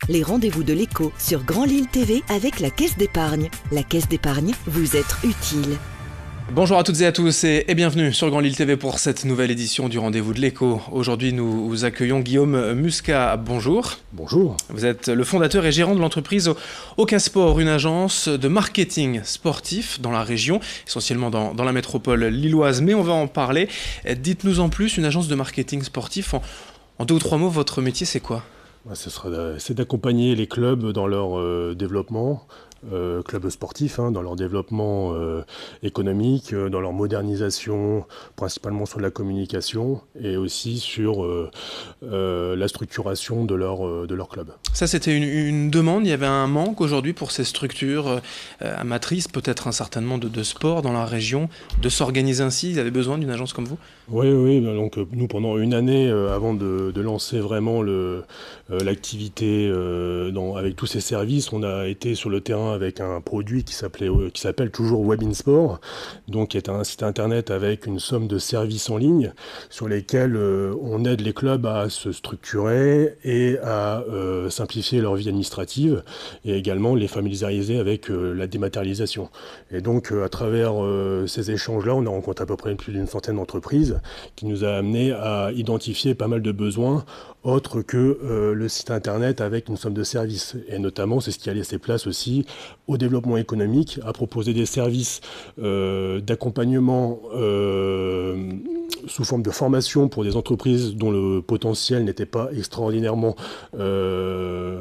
les rendez-vous de l'écho sur Grand Lille TV avec la Caisse d'épargne. La Caisse d'épargne, vous être utile. Bonjour à toutes et à tous et bienvenue sur Grand Lille TV pour cette nouvelle édition du Rendez-vous de l'écho. Aujourd'hui, nous accueillons Guillaume Muscat. Bonjour. Bonjour. Vous êtes le fondateur et gérant de l'entreprise Ocasport, une agence de marketing sportif dans la région, essentiellement dans la métropole lilloise, mais on va en parler. Dites-nous en plus, une agence de marketing sportif, en 2 ou 3 mots, votre métier c'est quoi ? C'est d'accompagner les clubs dans leur développement, clubs sportifs, dans leur développement économique, dans leur modernisation, principalement sur la communication et aussi sur la structuration de leur club. Ça, c'était une demande, il y avait un manque aujourd'hui pour ces structures amatrices, peut-être certainement de sport dans la région, de s'organiser ainsi. Ils avaient besoin d'une agence comme vous ? Oui. Donc nous, pendant une année, avant de lancer vraiment l'activité avec tous ces services, on a été sur le terrain avec un produit qui s'appelle toujours Webinsport, donc qui est un site internet avec une somme de services en ligne sur lesquels on aide les clubs à se structurer et à simplifier leur vie administrative et également les familiariser avec la dématérialisation. Et donc à travers ces échanges-là, on a rencontré à peu près plus d'une centaine d'entreprises qui nous a amené à identifier pas mal de besoins autres que le site internet avec une somme de services. Et notamment, c'est ce qui a laissé place aussi au développement économique, à proposer des services d'accompagnement sous forme de formation pour des entreprises dont le potentiel n'était pas extraordinairement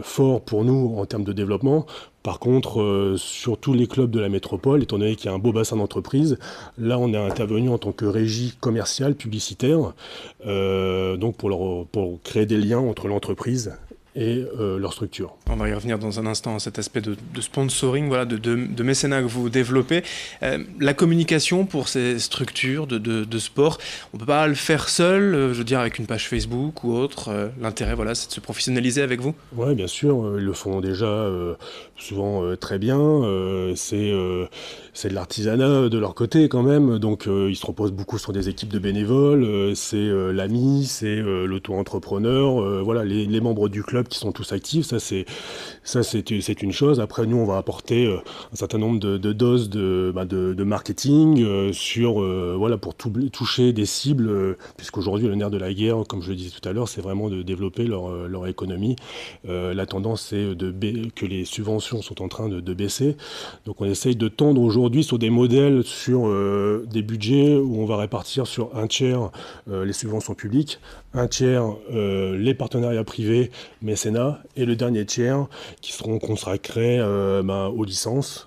fort pour nous en termes de développement. Par contre, sur tous les clubs de la métropole, étant donné qu'il y a un beau bassin d'entreprises, là on est intervenu en tant que régie commerciale, publicitaire, donc pour créer des liens entre l'entreprise et leur structure. On va y revenir dans un instant à cet aspect de sponsoring, voilà, de mécénat que vous développez. La communication pour ces structures de sport, on ne peut pas le faire seul, je veux dire avec une page Facebook ou autre. L'intérêt, voilà, c'est de se professionnaliser avec vous ? Oui, bien sûr, ils le font déjà souvent très bien. C'est de l'artisanat de leur côté quand même, donc ils se reposent beaucoup sur des équipes de bénévoles, c'est l'AMI, c'est l'auto-entrepreneur, voilà, les membres du club qui sont tous actifs, ça c'est une chose. Après nous on va apporter un certain nombre de doses de marketing pour toucher des cibles, puisqu'aujourd'hui le nerf de la guerre, comme je le disais tout à l'heure, c'est vraiment de développer leur économie. La tendance c'est que les subventions sont en train de baisser, donc on essaye de tendre aujourd'hui sur des modèles, sur des budgets où on va répartir sur un tiers les subventions publiques, un tiers les partenariats privés, mécénat, et le dernier tiers qui seront consacrés aux licences,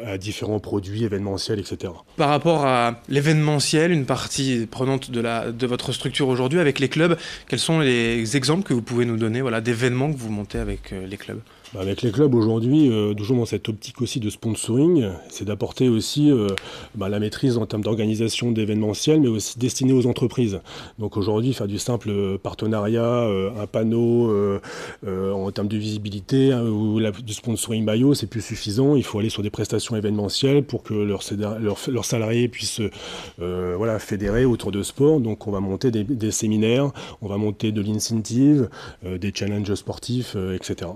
à différents produits événementiels, etc. Par rapport à l'événementiel, une partie prenante de votre structure aujourd'hui avec les clubs, quels sont les exemples que vous pouvez nous donner, voilà, d'événements que vous montez avec les clubs ? Avec les clubs aujourd'hui, toujours dans cette optique aussi de sponsoring, c'est d'apporter aussi la maîtrise en termes d'organisation d'événementiel, mais aussi destiné aux entreprises. Donc aujourd'hui, faire du simple partenariat, un panneau en termes de visibilité ou du sponsoring maillot, c'est plus suffisant. Il faut aller sur des prestations événementielles pour que leurs salariés puissent fédérer autour de sport. Donc on va monter des séminaires, on va monter de l'incentive, des challenges sportifs, etc.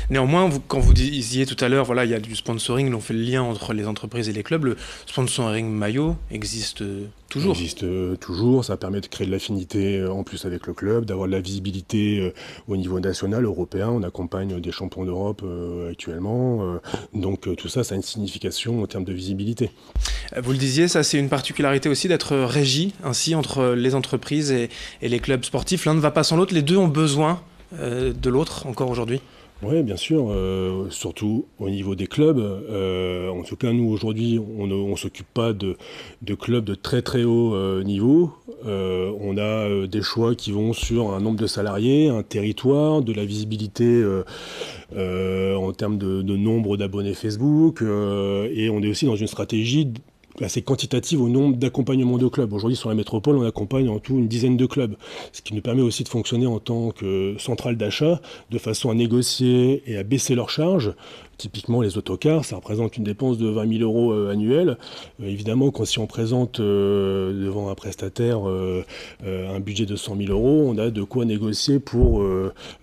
Néanmoins, quand vous disiez tout à l'heure, voilà, il y a du sponsoring, on fait le lien entre les entreprises et les clubs, le sponsoring maillot existe toujours. Il existe toujours, ça permet de créer de l'affinité en plus avec le club, d'avoir de la visibilité au niveau national, européen. On accompagne des champions d'Europe actuellement, donc tout ça, ça a une signification en termes de visibilité. Vous le disiez, ça c'est une particularité aussi d'être régi ainsi entre les entreprises et les clubs sportifs. L'un ne va pas sans l'autre, les deux ont besoin de l'autre encore aujourd'hui. Oui, bien sûr, surtout au niveau des clubs. En tout cas, nous, aujourd'hui, on ne s'occupe pas de clubs de très très haut niveau. On a des choix qui vont sur un nombre de salariés, un territoire, de la visibilité en termes de nombre d'abonnés Facebook. Et on est aussi dans une stratégie assez quantitative au nombre d'accompagnements de clubs. Aujourd'hui, sur la métropole, on accompagne en tout une dizaine de clubs, ce qui nous permet aussi de fonctionner en tant que centrale d'achat, de façon à négocier et à baisser leurs charges, Typiquement, les autocars, ça représente une dépense de 20 000 euros annuels. Évidemment, si on présente devant un prestataire un budget de 100 000 euros, on a de quoi négocier pour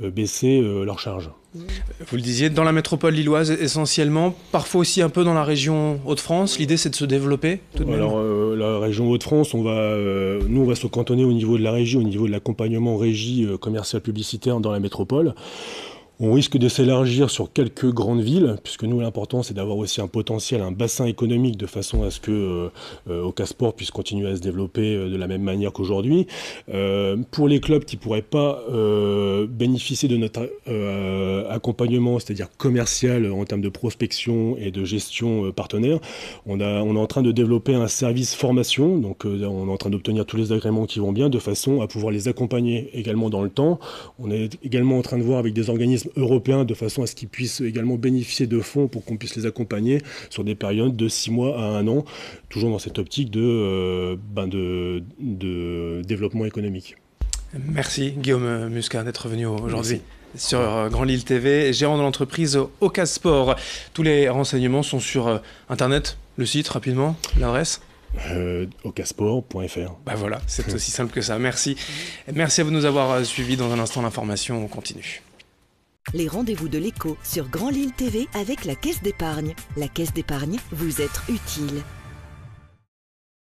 baisser leurs charges. Vous le disiez, dans la métropole lilloise essentiellement, parfois aussi un peu dans la région Hauts-de-France. L'idée, c'est de se développer tout de même. Alors, la région Hauts-de-France, nous, on va se cantonner au niveau de la régie, au niveau de l'accompagnement régie commerciale publicitaire dans la métropole. On risque de s'élargir sur quelques grandes villes, puisque nous, l'important, c'est d'avoir aussi un potentiel, un bassin économique, de façon à ce que Ocasport puisse continuer à se développer de la même manière qu'aujourd'hui. Pour les clubs qui ne pourraient pas bénéficier de notre accompagnement, c'est-à-dire commercial en termes de prospection et de gestion partenaire, on est en train de développer un service formation, donc on est en train d'obtenir tous les agréments qui vont bien, de façon à pouvoir les accompagner également dans le temps. On est également en train de voir avec des organismes européens de façon à ce qu'ils puissent également bénéficier de fonds pour qu'on puisse les accompagner sur des périodes de 6 mois à 1 an, toujours dans cette optique de développement économique. Merci Guillaume Muscat d'être venu aujourd'hui sur Grand Lille TV, gérant de l'entreprise Ocasport. Tous les renseignements sont sur Internet, le site rapidement, l'adresse ocasport.fr. Bah voilà, c'est aussi simple que ça. Merci. Merci à vous de nous avoir suivis. Dans un instant, l'information, on continue. Les rendez-vous de l'écho sur Grand Lille TV avec la Caisse d'épargne. La Caisse d'épargne, vous êtes utile.